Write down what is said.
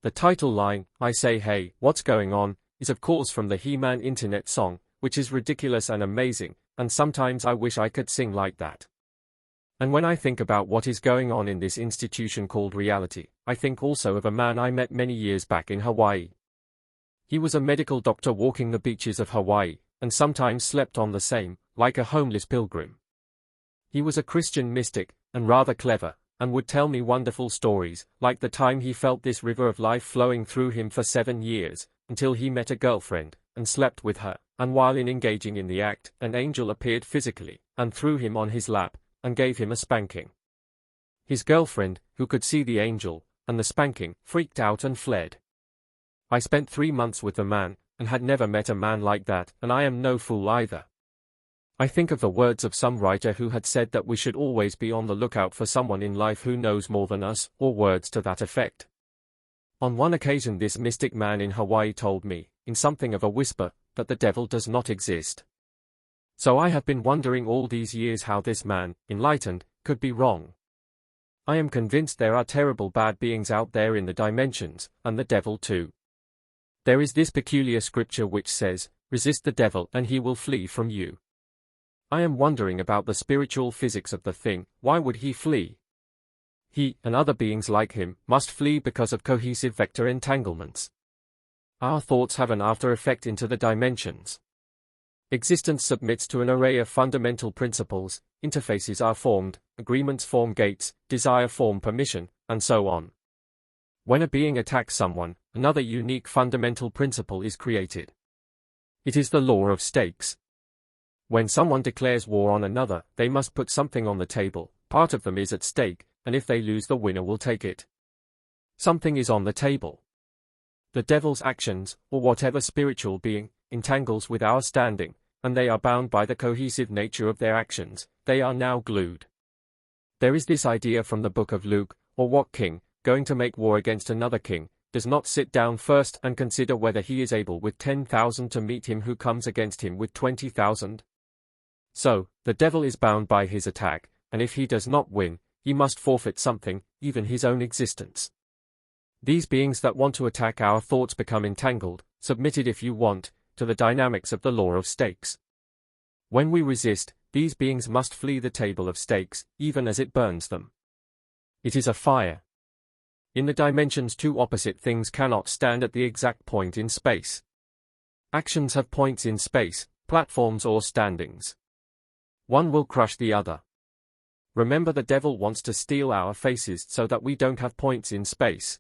The title line, "I say hey, what's going on?" is of course from the He-Man internet song, which is ridiculous and amazing, and sometimes I wish I could sing like that. And when I think about what is going on in this institution called reality, I think also of a man I met many years back in Hawaii. He was a medical doctor walking the beaches of Hawaii, and sometimes slept on the same, like a homeless pilgrim. He was a Christian mystic, and rather clever, and would tell me wonderful stories, like the time he felt this river of life flowing through him for 7 years, until he met a girlfriend, and slept with her, and while engaging in the act, an angel appeared physically, and threw him on his lap, and gave him a spanking. His girlfriend, who could see the angel, and the spanking, freaked out and fled. I spent 3 months with the man, and had never met a man like that, and I am no fool either. I think of the words of some writer who had said that we should always be on the lookout for someone in life who knows more than us, or words to that effect. On one occasion this mystic man in Hawaii told me, in something of a whisper, that the devil does not exist. So I have been wondering all these years how this man, enlightened, could be wrong. I am convinced there are terrible bad beings out there in the dimensions, and the devil too. There is this peculiar scripture which says, "Resist the devil and he will flee from you." I am wondering about the spiritual physics of the thing. Why would he flee? He, and other beings like him, must flee because of cohesive vector entanglements. Our thoughts have an after effect into the dimensions. Existence submits to an array of fundamental principles, interfaces are formed, agreements form gates, desire form permission, and so on. When a being attacks someone, another unique fundamental principle is created. It is the law of stakes. When someone declares war on another, they must put something on the table, part of them is at stake, and if they lose the winner will take it. Something is on the table. The devil's actions, or whatever spiritual being, entangles with our standing, and they are bound by the cohesive nature of their actions, they are now glued. There is this idea from the book of Luke, or what king, going to make war against another king, does not sit down first and consider whether he is able with 10,000 to meet him who comes against him with 20,000? So, the devil is bound by his attack, and if he does not win, he must forfeit something, even his own existence. These beings that want to attack our thoughts become entangled, submitted if you want, to the dynamics of the law of stakes. When we resist, these beings must flee the table of stakes, even as it burns them. It is a fire. In the dimensions two opposite things cannot stand at the exact point in space. Actions have points in space, platforms or standings. One will crush the other. Remember, the devil wants to steal our faces so that we don't have points in space.